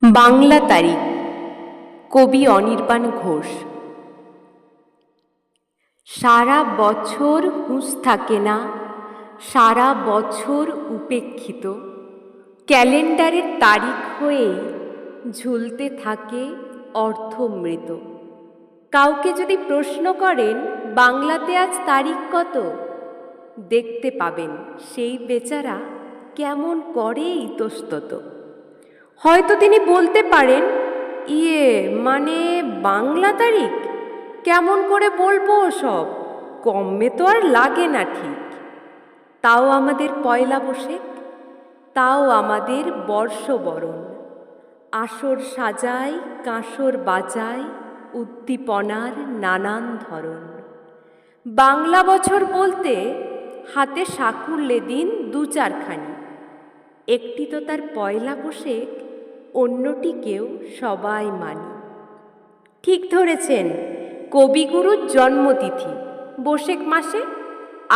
বাংলা তারিখ। কবি অনির্বাণ ঘোষ। সারা বছর হুঁশ থাকে না, সারা বছর উপেক্ষিত, ক্যালেন্ডারের তারিখ হয়ে ঝুলতে থাকে অর্থমৃত। কাউকে যদি প্রশ্ন করেন বাংলাতে আজ তারিখ কত, দেখতে পাবেন সেই বেচারা কেমন করে ইতস্তত। হয়তো তিনি বলতে পারেন, মানে বাংলা তারিখ কেমন করে বলবো, সব কমে তো আর লাগে না ঠিক। তাও আমাদের পয়লা বৈশাখ, তাও আমাদের বর্ষবরণ, আসর সাজায় কাঁসর বাজায় উদ্দীপনার নানান ধরন। বাংলা বছর বলতে হাতে সাকুল্যে দিন দু চারখানি, একটি তো তার পয়লা বৈশাখ, অন্যটিকেও সবাই মানি। ঠিক ধরেছেন, কবিগুরুর জন্মতিথি বৈশাখ মাসে,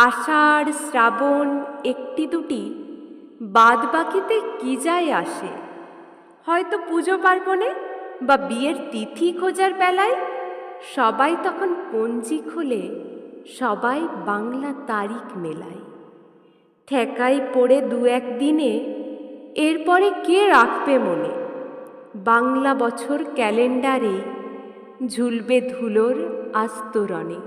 আষাঢ় শ্রাবণ একটি দুটি, বাদ বাকিতে কি যায় আসে। হয়তো পুজো পার্বণে বা বিয়ের তিথি খোঁজার বেলায় সবাই তখন পঞ্জি খুলে, সবাই বাংলা তারিখ মেলায়। ঠেকাই পড়ে দু এক দিনে, এরপরে কে রাখবে মনে, বাংলা বছর ক্যালেন্ডারে ঝুলবে ধুলোর আস্তরণে।